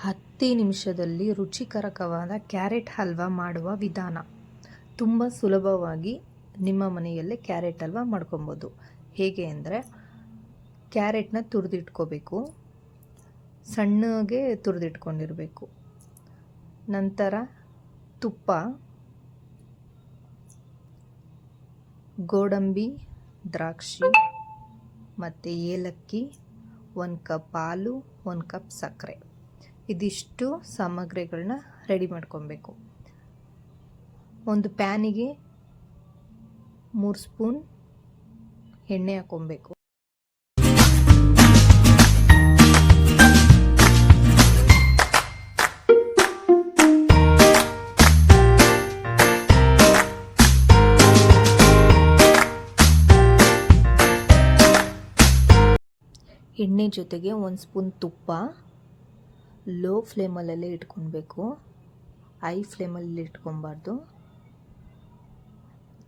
10 ನಿಮಿಷದಲ್ಲಿ ರುಚಿಕರವಾದ ಕ್ಯಾರೆಟ್ ಹಲ್ವಾ ಮಾಡುವ ವಿಧಾನ. ತುಂಬ ಸುಲಭವಾಗಿ ನಿಮ್ಮ ಮನೆಯಲ್ಲೇ ಕ್ಯಾರೆಟ್ ಹಲ್ವಾ ಮಾಡ್ಕೊಬೋದು. ಹೇಗೆ ಅಂದರೆ, ಕ್ಯಾರೆಟ್ನ ತುರಿದಿಟ್ಕೋಬೇಕು, ಸಣ್ಣಗೆ ತುರಿದಿಟ್ಕೊಂಡಿರಬೇಕು. ನಂತರ ತುಪ್ಪ, ಗೋಡಂಬಿ, ದ್ರಾಕ್ಷಿ ಮತ್ತು ಏಲಕ್ಕಿ, 1 ಕಪ್ ಹಾಲು, 1 ಕಪ್ ಸಕ್ಕರೆ, ಇದಿಷ್ಟು ಸಾಮಗ್ರಿಗಳನ್ನ ರೆಡಿ ಮಾಡ್ಕೊಬೇಕು. ಒಂದು ಪ್ಯಾನಿಗೆ 3 ಸ್ಪೂನ್ ಎಣ್ಣೆ ಹಾಕ್ಕೊಬೇಕು. ಎಣ್ಣೆ ಜೊತೆಗೆ 1 ಸ್ಪೂನ್ ತುಪ್ಪ ಲೋ ಫ್ಲೇಮಲ್ಲೇ ಇಟ್ಕೊಬೇಕು, ಹೈ ಫ್ಲೇಮಲ್ಲಿ ಇಟ್ಕೊಬಾರ್ದು.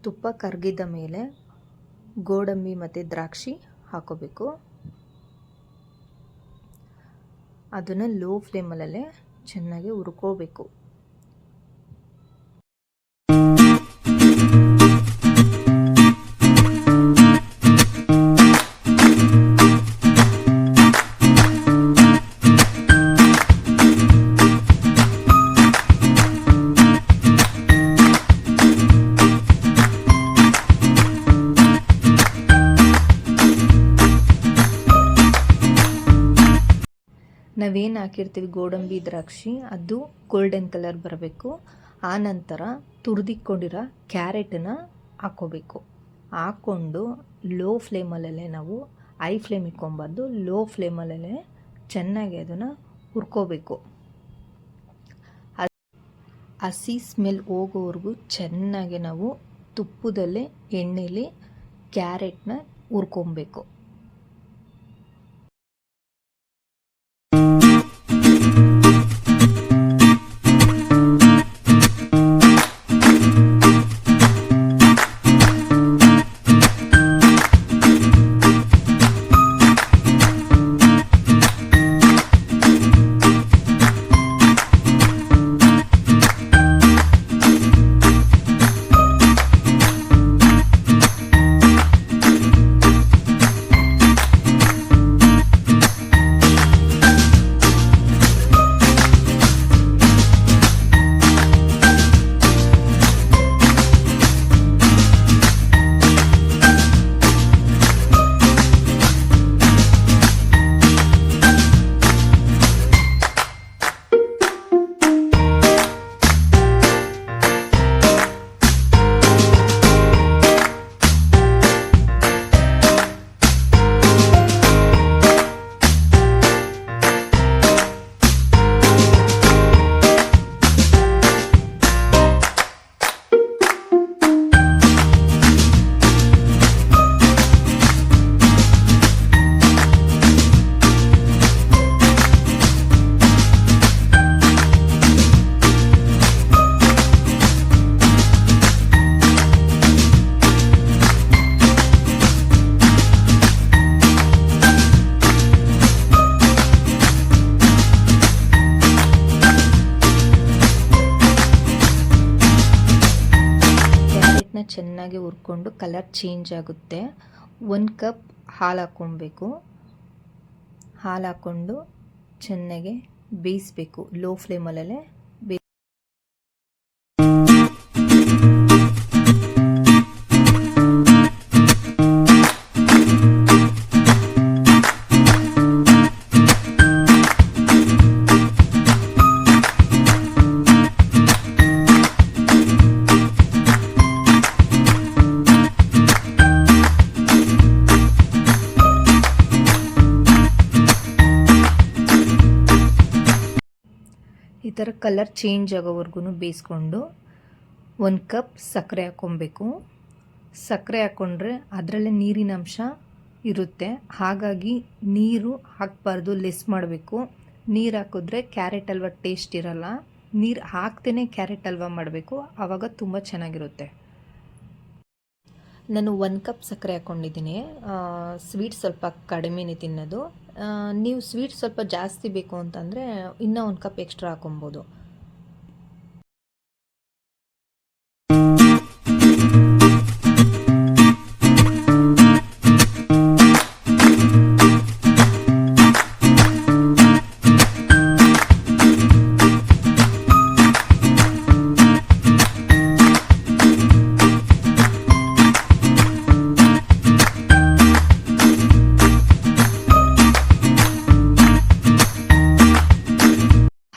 ತುಪ್ಪ ಕರಗಿದ ಮೇಲೆ ಗೋಡಂಬಿ ಮತ್ತು ದ್ರಾಕ್ಷಿ ಹಾಕೋಬೇಕು. ಅದನ್ನು ಲೋ ಫ್ಲೇಮಲ್ಲೇ ಚೆನ್ನಾಗಿ ಹುರ್ಕೋಬೇಕು. ನಾವೇನು ಹಾಕಿರ್ತೀವಿ ಗೋಡಂಬಿ ದ್ರಾಕ್ಷಿ, ಅದು ಗೋಲ್ಡನ್ ಕಲರ್ ಬರಬೇಕು. ಆ ನಂತರ ತುರಿದಿಟ್ಕೊಂಡಿರೋ ಕ್ಯಾರೆಟನ್ನ ಹಾಕ್ಕೋಬೇಕು. ಹಾಕ್ಕೊಂಡು ಲೋ ಫ್ಲೇಮಲ್ಲೇ, ನಾವು ಹೈ ಫ್ಲೇಮ್ ಇಟ್ಕೊಬಾರ್ದು, ಲೋ ಫ್ಲೇಮಲ್ಲೇ ಚೆನ್ನಾಗಿ ಅದನ್ನು ಹುರ್ಕೋಬೇಕು. ಹಸಿ ಸ್ಮೆಲ್ ಹೋಗೋವರೆಗೂ ಚೆನ್ನಾಗಿ ನಾವು ತುಪ್ಪದಲ್ಲೇ ಎಣ್ಣೆಲಿ ಕ್ಯಾರೆಟ್ನ ಹುರ್ಕೊಬೇಕು. ಚೆನ್ನಾಗಿ ಹುರ್ಕೊಂಡು ಕಲರ್ ಚೇಂಜ್ ಆಗುತ್ತೆ. 1 ಕಪ್ ಹಾಲು ಹಾಕ್ಕೊಬೇಕು. ಹಾಲು ಹಾಕ್ಕೊಂಡು ಚೆನ್ನಾಗಿ ಬೇಯಿಸಬೇಕು ಲೋ ಫ್ಲೇಮಲ್ಲೇ. ಈ ಥರ ಕಲರ್ ಚೇಂಜ್ ಆಗೋವರೆಗೂ ಬೇಯಿಸ್ಕೊಂಡು 1 ಕಪ್ ಸಕ್ಕರೆ ಹಾಕ್ಕೊಬೇಕು. ಸಕ್ಕರೆ ಹಾಕ್ಕೊಂಡ್ರೆ ಅದರಲ್ಲೇ ನೀರಿನ ಅಂಶ ಇರುತ್ತೆ, ಹಾಗಾಗಿ ನೀರು ಹಾಕಬಾರ್ದು, ಲೆಸ್ ಮಾಡಬೇಕು. ನೀರು ಹಾಕಿದ್ರೆ ಕ್ಯಾರೆಟ್ ಹಲ್ವಾ ಟೇಸ್ಟ್ ಇರಲ್ಲ. ನೀರು ಹಾಕ್ದೇ ಕ್ಯಾರೆಟ್ ಹಲ್ವಾ ಮಾಡಬೇಕು, ಆವಾಗ ತುಂಬ ಚೆನ್ನಾಗಿರುತ್ತೆ. ನಾನು 1 ಕಪ್ ಸಕ್ಕರೆ ಹಾಕ್ಕೊಂಡಿದ್ದೀನಿ. ಸ್ವೀಟ್ ಸ್ವಲ್ಪ ಕಡಿಮೆನೇ ತಿನ್ನೋದು. ನೀವು ಸ್ವೀಟ್ ಸ್ವಲ್ಪ ಜಾಸ್ತಿ ಬೇಕು ಅಂತಂದರೆ ಇನ್ನೂ 1 ಕಪ್ ಎಕ್ಸ್ಟ್ರಾ ಹಾಕೊಬೋದು.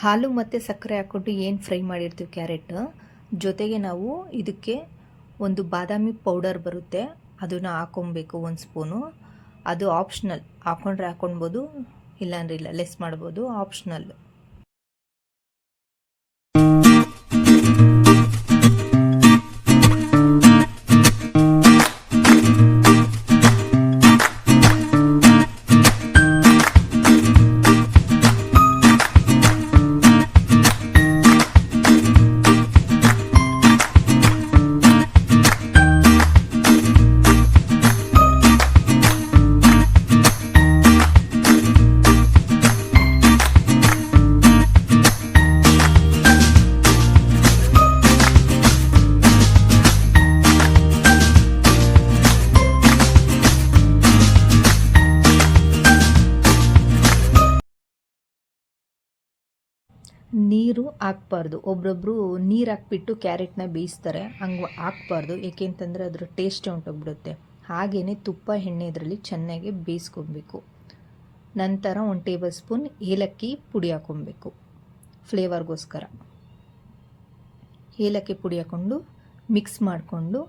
ಹಾಲು ಮತ್ತು ಸಕ್ಕರೆ ಹಾಕ್ಕೊಂಡು ಏನು ಫ್ರೈ ಮಾಡಿರ್ತೀವಿ ಕ್ಯಾರೆಟ್ ಜೊತೆಗೆ ನಾವು ಇದಕ್ಕೆ ಒಂದು ಬಾದಾಮಿ ಪೌಡರ್ ಬರುತ್ತೆ, ಅದನ್ನು ಹಾಕೊಬೇಕು 1 ಸ್ಪೂನು. ಅದು ಆಪ್ಷನಲ್, ಹಾಕ್ಕೊಂಡ್ರೆ ಹಾಕ್ಕೊಳ್ಬೋದು, ಇಲ್ಲಾಂದ್ರೆ ಇಲ್ಲ, ಲೆಸ್ ಮಾಡ್ಬೋದು, ಆಪ್ಷನಲ್. ನೀರು ಹಾಕ್ಬಾರ್ದು. ಒಬ್ರೊಬ್ರು ನೀರು ಹಾಕ್ಬಿಟ್ಟು ಕ್ಯಾರೆಟ್ನ ಬೇಯಿಸ್ತಾರೆ, ಹಂಗೆ ಹಾಕ್ಬಾರ್ದು. ಏಕೆಂತಂದರೆ ಅದರ ಟೇಸ್ಟೇ ಹೊಂಟೋಗ್ಬಿಡುತ್ತೆ. ಹಾಗೆಯೇ ತುಪ್ಪ ಎಣ್ಣೆ ಇದರಲ್ಲಿ ಚೆನ್ನಾಗಿ ಬೇಯಿಸ್ಕೊಬೇಕು. ನಂತರ 1 ಟೇಬಲ್ ಸ್ಪೂನ್ ಏಲಕ್ಕಿ ಪುಡಿ ಹಾಕ್ಕೊಬೇಕು ಫ್ಲೇವರ್ಗೋಸ್ಕರ. ಏಲಕ್ಕಿ ಪುಡಿ ಹಾಕ್ಕೊಂಡು ಮಿಕ್ಸ್ ಮಾಡಿಕೊಂಡು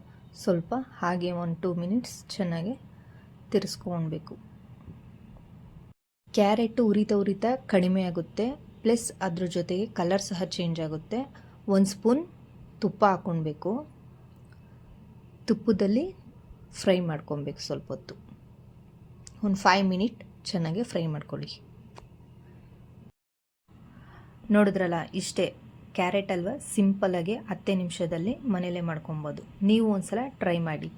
ಸ್ವಲ್ಪ ಹಾಗೆ 1-2 ಮಿನಿಟ್ಸ್ ಚೆನ್ನಾಗಿ ತಿರ್ಸ್ಕೊಳ್ಬೇಕು. ಕ್ಯಾರೆಟು ಉರಿತಾ ಕಡಿಮೆ ಆಗುತ್ತೆ, ಪ್ಲಸ್ ಅದ್ರ ಜೊತೆಗೆ ಕಲರ್ ಸಹ ಚೇಂಜ್ ಆಗುತ್ತೆ. 1 ಸ್ಪೂನ್ ತುಪ್ಪ ಹಾಕ್ಕೊಳ್ಬೇಕು. ತುಪ್ಪದಲ್ಲಿ ಫ್ರೈ ಮಾಡ್ಕೊಬೇಕು ಸ್ವಲ್ಪ ಹೊತ್ತು, ಒಂದು 5 ಮಿನಿಟ್ ಚೆನ್ನಾಗಿ ಫ್ರೈ ಮಾಡ್ಕೊಳ್ಳಿ. ನೋಡಿದ್ರಲ್ಲ, ಇಷ್ಟೇ ಕ್ಯಾರೆಟ್ ಹಲ್ವಾ ಸಿಂಪಲ್ಲಾಗಿ 10 ನಿಮಿಷದಲ್ಲಿ ಮನೇಲೇ ಮಾಡ್ಕೊಬೋದು. ನೀವು ಒಂದ್ಸಲ ಟ್ರೈ ಮಾಡಿ.